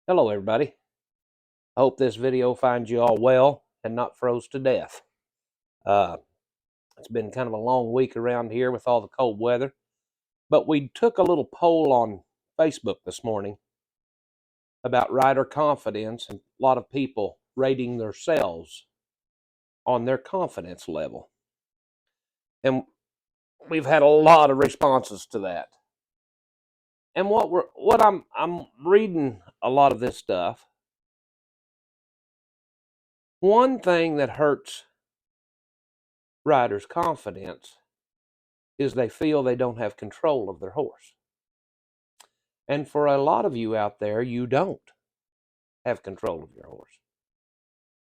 Hello everybody. I hope this video finds you all well and not froze to death. Uh, it's been kind of a long week around here with all the cold weather, but we took a little poll on Facebook this morning about rider confidence and a lot of people rating themselves on their confidence level. And we've had a lot of responses to that. And I'm reading a lot of this stuff. One thing that hurts riders' confidence is they feel they don't have control of their horse. And for a lot of you out there, you don't have control of your horse.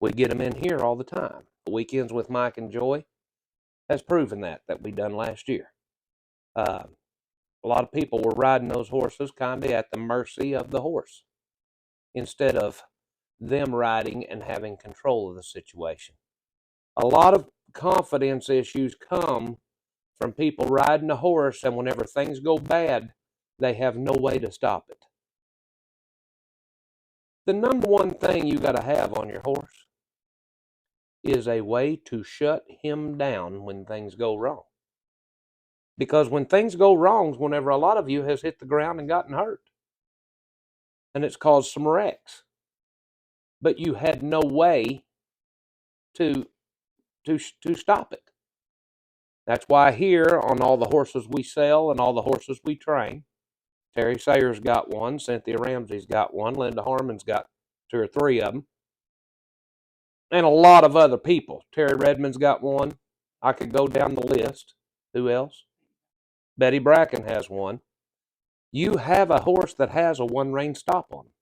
We get them in here all the time. The Weekends with Mike and Joy has proven that we done last year. A lot of people were riding those horses kind of at the mercy of the horse instead of them riding and having control of the situation. A lot of confidence issues come from people riding a horse, and whenever things go bad, they have no way to stop it. The number one thing you got to have on your horse is a way to shut him down when things go wrong. Because when things go wrong is whenever a lot of you has hit the ground and gotten hurt. And it's caused some wrecks. But you had no way to stop it. That's why here on all the horses we sell and all the horses we train, Terry Sayers got one, Cynthia Ramsey's got one, Linda Harmon's got 2 or 3 of them. And a lot of other people. Terry Redmond's got one. I could go down the list. Who else? Betty Bracken has one. You have a horse that has a 1 rein stop on him.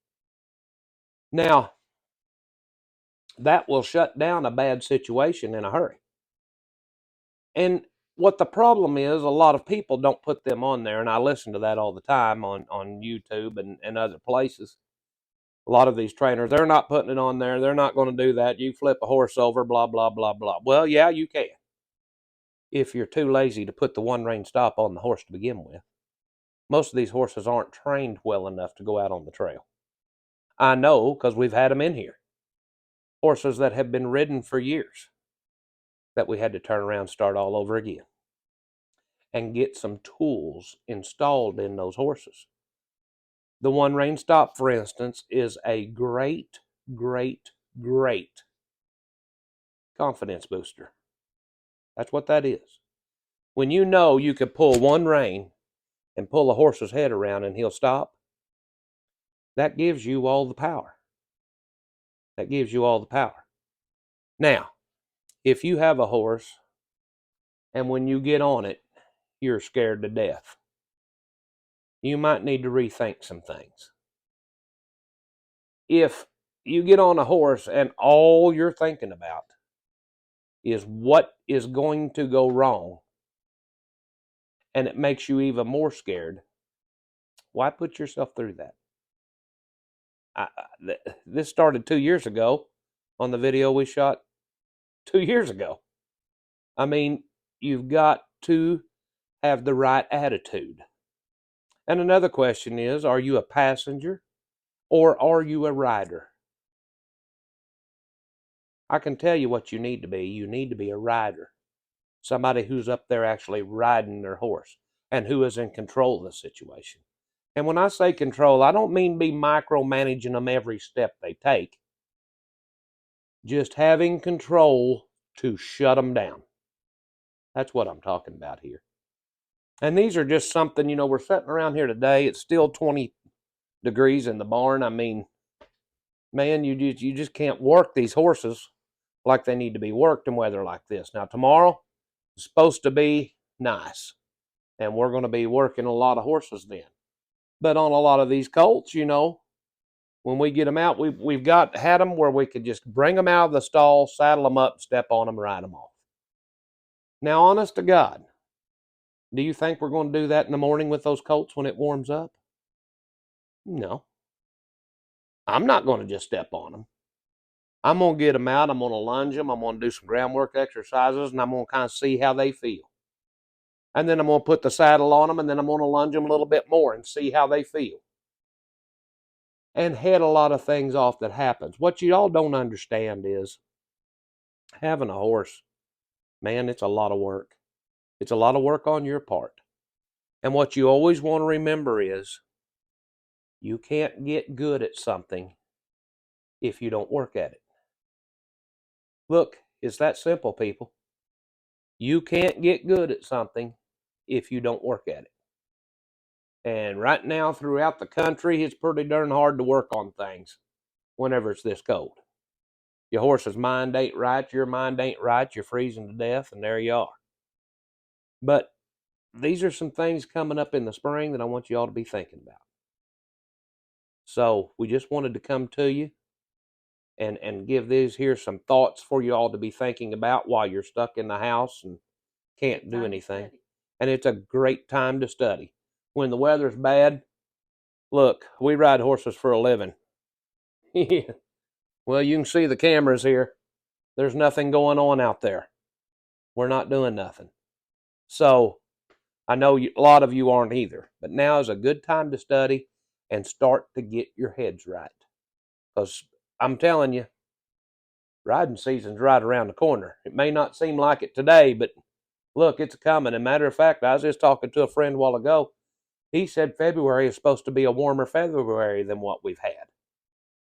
Now, that will shut down a bad situation in a hurry. And what the problem is, a lot of people don't put them on there, and I listen to that all the time on YouTube and other places. A lot of these trainers, they're not putting it on there. They're not going to do that. You flip a horse over, blah, blah, blah, blah. Well, yeah, you can. If you're too lazy to put the 1 rein stop on the horse to begin with. Most of these horses aren't trained well enough to go out on the trail. I know because we've had them in here. Horses that have been ridden for years that we had to turn around and start all over again and get some tools installed in those horses. The 1 rein stop, for instance, is a great, great, great confidence booster. That's what that is. When you know you can pull 1 rein and pull a horse's head around and he'll stop, that gives you all the power. That gives you all the power. Now, if you have a horse and when you get on it, you're scared to death, you might need to rethink some things. If you get on a horse and all you're thinking about is what is going to go wrong, and it makes you even more scared, why put yourself through that? This started 2 years ago on the video we shot 2 years ago. I mean, you've got to have the right attitude. And another question is, are you a passenger or are you a rider? I can tell you what you need to be. You need to be a rider. Somebody who's up there actually riding their horse and who is in control of the situation. And when I say control, I don't mean be micromanaging them every step they take. Just having control to shut them down. That's what I'm talking about here. And these are just something, we're sitting around here today. It's still 20 degrees in the barn. I mean, man, you just can't work these horses like they need to be worked in weather like this. Now, tomorrow is supposed to be nice, and we're going to be working a lot of horses then. But on a lot of these colts, when we get them out, we've had them where we could just bring them out of the stall, saddle them up, step on them, ride them off. Now, honest to God, do you think we're going to do that in the morning with those colts when it warms up? No. I'm not going to just step on them. I'm going to get them out. I'm going to lunge them. I'm going to do some groundwork exercises, and I'm going to kind of see how they feel. And then I'm going to put the saddle on them, and then I'm going to lunge them a little bit more and see how they feel. and head a lot of things off that happens. What you all don't understand is having a horse, man, it's a lot of work. It's a lot of work on your part. And what you always want to remember is you can't get good at something if you don't work at it. Look, it's that simple, people. You can't get good at something if you don't work at it. And right now, throughout the country, it's pretty darn hard to work on things whenever it's this cold. Your horse's mind ain't right, your mind ain't right, you're freezing to death, and there you are. But these are some things coming up in the spring that I want you all to be thinking about. So we just wanted to come to you and give these here some thoughts for you all to be thinking about while you're stuck in the house and can't do anything. And it's a great time to study. When the weather's bad, look, we ride horses for a living. Well, you can see the cameras here. There's nothing going on out there. We're not doing nothing. So I know a lot of you aren't either, but now is a good time to study and start to get your heads right. Because I'm telling you, riding season's right around the corner. It may not seem like it today, but look, it's coming. As a matter of fact, I was just talking to a friend a while ago. He said February is supposed to be a warmer February than what we've had.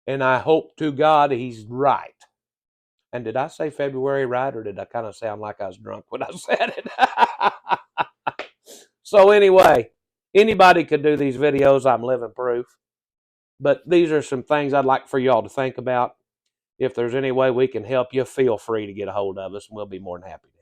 And I hope to God he's right. And did I say February right, or did I kind of sound like I was drunk when I said it? So anyway, anybody could do these videos. I'm living proof. But these are some things I'd like for y'all to think about. If there's any way we can help you, feel free to get a hold of us, and we'll be more than happy to.